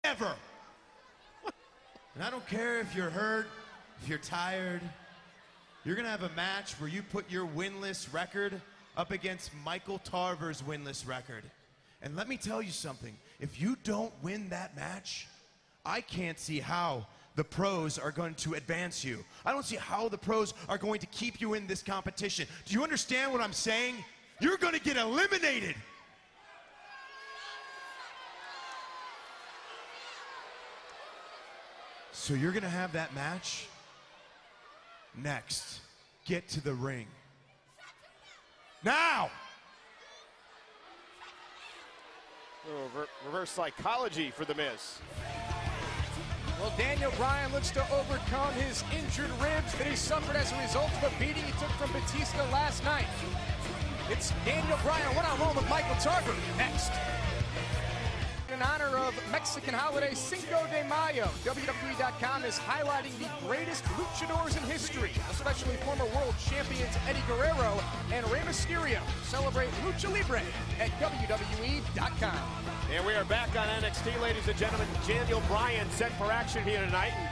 ever. And I don't care if you're hurt, if you're tired. You're gonna have a match where you put your winless record up against Michael Tarver's winless record. And let me tell you something, if you don't win that match, I can't see how the pros are going to advance you. I don't see how the pros are going to keep you in this competition. Do you understand what I'm saying? You're gonna get eliminated. So you're gonna have that match next. Get to the ring. Now! Reverse psychology for The Miz. Well, Daniel Bryan looks to overcome his injured ribs that he suffered as a result of a beating he took from Batista last night. It's Daniel Bryan one-on-one with Michael Tarver next. In honor of Mexican holiday Cinco de Mayo, WWE.com is highlighting the greatest luchadors in history, especially former world champions Eddie Guerrero and Rey Mysterio. Celebrate Lucha Libre at WWE.com. And we are back on NXT, ladies and gentlemen. Daniel Bryan set for action here tonight. And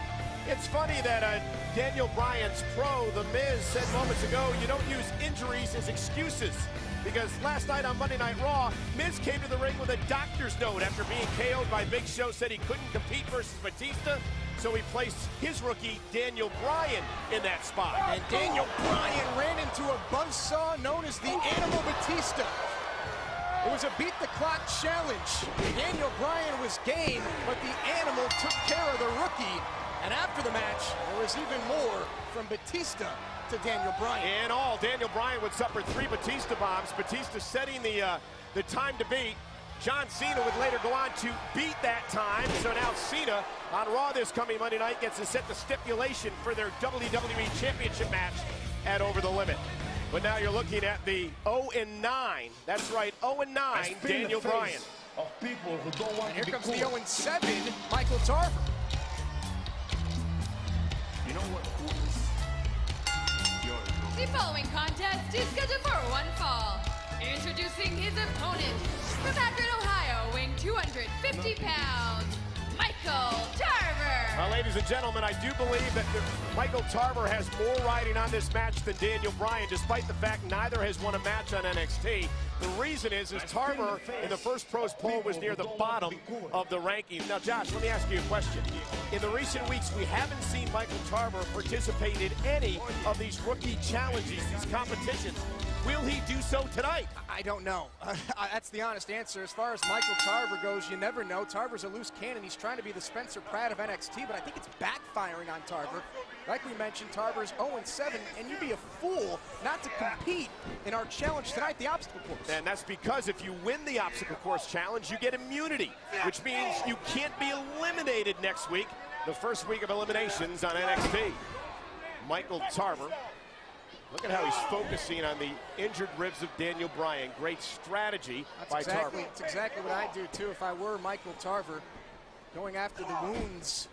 it's funny that Daniel Bryan's pro, The Miz, said moments ago, you don't use injuries as excuses. Because last night on Monday Night Raw, Miz came to the ring with a doctor's note after being KO'd by Big Show, said he couldn't compete versus Batista, so he placed his rookie, Daniel Bryan, in that spot. And Daniel Bryan ran into a buzzsaw known as the Animal Batista. It was a beat-the-clock challenge. Daniel Bryan was game, but the Animal took care of the rookie. And after the match, there was even more from Batista to Daniel Bryan. In all, Daniel Bryan would suffer 3 Batista bombs. Batista setting the time to beat. John Cena would later go on to beat that time. So now Cena on Raw this coming Monday night gets to set the stipulation for their WWE Championship match at Over the Limit. But now you're looking at the 0-9. That's right, 0-9, Daniel Bryan. Of people who don't want Here to be comes cool. the 0-7, Michael Tarver. You know what? The following contest is scheduled for one fall. Introducing his opponent from Akron, Ohio, weighing 250 pounds, Michael Tarver. Well, ladies and gentlemen, I do believe that Michael Tarver has more riding on this match than Daniel Bryan, despite the fact neither has won a match on NXT. The reason is Tarver in the first pros poll was near the bottom of the rankings. Now, Josh, let me ask you a question. In the recent weeks, we haven't seen Michael Tarver participate in any of these rookie challenges, these competitions. Will he do so tonight? I don't know. That's the honest answer. As far as Michael Tarver goes, you never know. Tarver's a loose cannon. He's trying to be the Spencer Pratt of NXT, but I think it's backfiring on Tarver. Like we mentioned, Tarver's 0-7, and you'd be a fool not to compete in our challenge tonight, the obstacle course. And that's because if you win the obstacle course challenge, you get immunity, which means you can't be eliminated next week, the first week of eliminations on NXT. Michael Tarver. Look at how he's focusing on the injured ribs of Daniel Bryan. Great strategy by Tarver. That's exactly what I'd do, too, if I were Michael Tarver, going after the wounds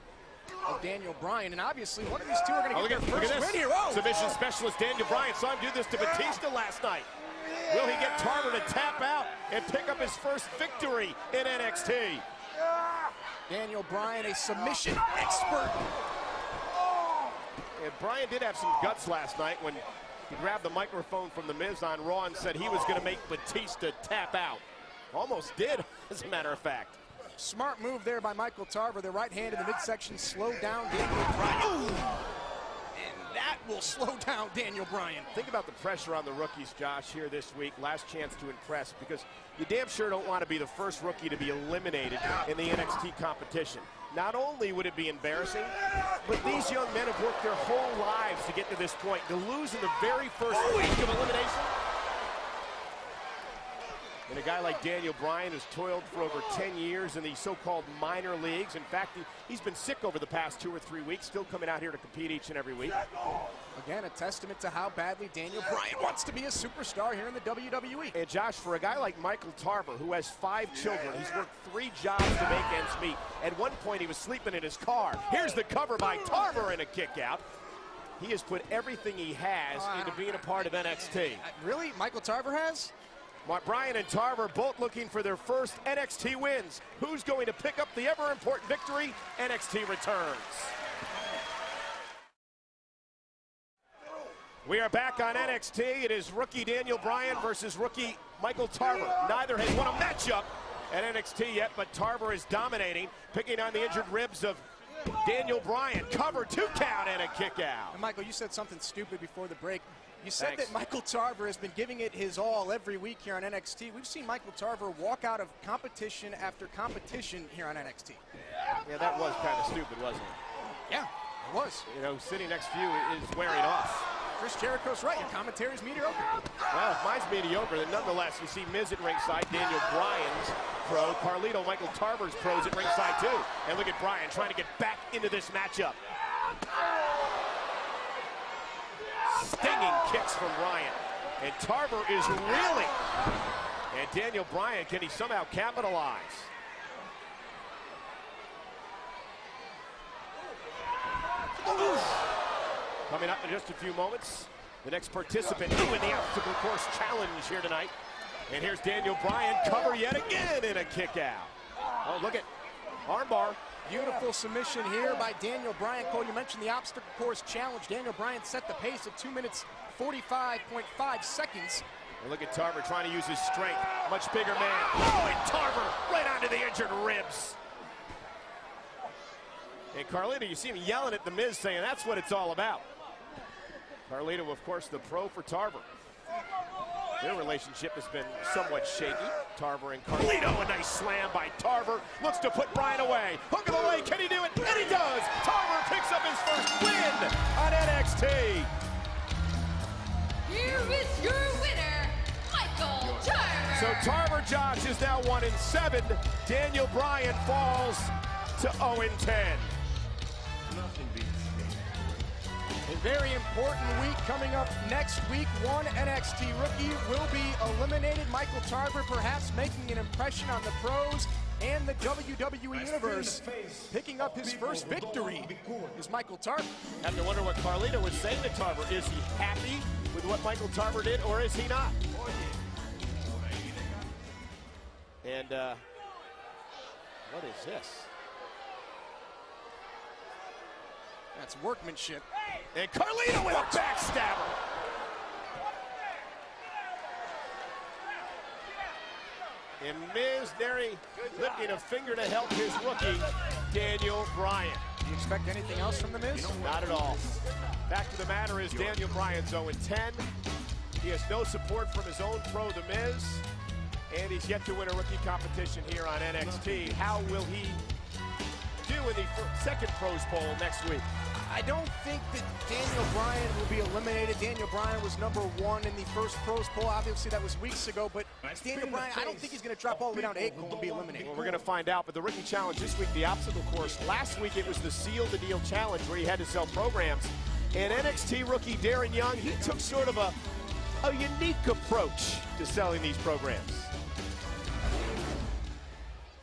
of Daniel Bryan. And obviously, one of these two are going to get their first win here. Oh. Submission specialist Daniel Bryan saw him do this to Batista last night. Will he get Tarver to tap out and pick up his first victory in NXT? Daniel Bryan, a submission expert. And Bryan did have some guts last night when he grabbed the microphone from The Miz on Raw and said he was going to make Batista tap out. Almost did, as a matter of fact. Smart move there by Michael Tarver. The right hand in the midsection slowed down Daniel Bryan. Ooh. And that will slow down Daniel Bryan. Think about the pressure on the rookies, Josh, here this week. Last chance to impress, because you damn sure don't want to be the first rookie to be eliminated in the NXT competition. Not only would it be embarrassing, but these young men have worked their whole lives to get to this point. To lose in the very first week of elimination. And a guy like Daniel Bryan has toiled for over 10 years in the so-called minor leagues. In fact, he's been sick over the past 2 or 3 weeks, still coming out here to compete each and every week. Again, a testament to how badly Daniel Bryan wants to be a superstar here in the WWE. And Josh, for a guy like Michael Tarver, who has 5 children, he's worked 3 jobs to make ends meet. At one point, he was sleeping in his car. Here's the cover by Tarver and a kick out. He has put everything he has into being a part of NXT. Really? Michael Tarver has? Bryan and Tarver both looking for their first NXT wins. Who's going to pick up the ever-important victory? NXT returns. We are back on NXT. It is rookie Daniel Bryan versus rookie Michael Tarver. Neither has won a matchup at NXT yet, but Tarver is dominating, picking on the injured ribs of Daniel Bryan. Cover, 2 count, and a kick out. And Michael, you said something stupid before the break. You said that Michael Tarver has been giving it his all every week here on NXT. We've seen Michael Tarver walk out of competition after competition here on NXT. Yeah, that was kind of stupid, wasn't it? Yeah, it was. You know, sitting next to you is wearing off. Chris Jericho's right. Your commentary's mediocre. Well, if mine's mediocre, then nonetheless, you see Miz at ringside, Daniel Bryan's pro, Carlito, Michael Tarver's pros at ringside too. And look at Bryan trying to get back into this matchup. Stinging kicks from Bryan. And Tarver is reeling. And Daniel Bryan, can he somehow capitalize? Coming up in just a few moments, the next participant in the obstacle course challenge here tonight. And here's Daniel Bryan, cover yet again, and a kick out. Oh, look at armbar. Beautiful submission here by Daniel Bryan. Cole, you mentioned the obstacle course challenge. Daniel Bryan set the pace at 2 minutes 45.5 seconds. And look at Tarver trying to use his strength. Much bigger man. Oh, and Tarver right onto the injured ribs. And Carlito, you see him yelling at The Miz, saying that's what it's all about. Carlito, of course, the pro for Tarver. Their relationship has been somewhat shaky. Tarver and Carlito, a nice slam by Tarver. Looks to put Bryan away. Hook of the leg, can he do it? And he does! Tarver picks up his first win on NXT. Here is your winner, Michael Tarver. So Tarver Josh is now 1-7. Daniel Bryan falls to 0-10. Nothing beats A very important week coming up next week. One NXT rookie will be eliminated. Michael Tarver perhaps making an impression on the pros and the WWE Universe. Picking up his first victory is Michael Tarver. Have to wonder what Carlito was saying to Tarver. Is he happy with what Michael Tarver did, or is he not? And what is this? That's workmanship. And Carlito with a backstabber. And Miz Neri lifting a finger to help his rookie, Daniel Bryan. Do you expect anything else from The Miz? Not at all. Fact of the matter is Daniel Bryan's 0-10. He has no support from his own pro, The Miz. And he's yet to win a rookie competition here on NXT. How will he do in the second pros poll next week? I don't think that Daniel Bryan will be eliminated. Daniel Bryan was #1 in the first pros poll. Obviously, that was weeks ago, but Daniel Bryan, I don't think he's going to drop all the way down to 8 and be eliminated. Well, we're going to find out, but the rookie challenge this week, the obstacle course. Last week, it was the Seal the Deal challenge where he had to sell programs. And NXT rookie Darren Young, he took sort of a unique approach to selling these programs.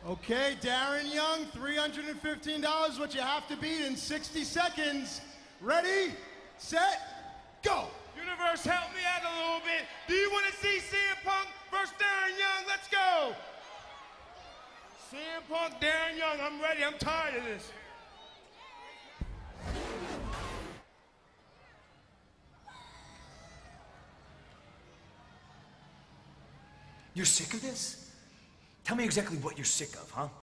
Okay, Darren Young, $315, what you have to beat in 60 seconds. Ready, set, go. Universe, help me out a little bit. Do you want to see CM Punk versus Darren Young? Let's go. CM Punk, Darren Young, I'm ready. I'm tired of this. You're sick of this? Tell me exactly what you're sick of, huh?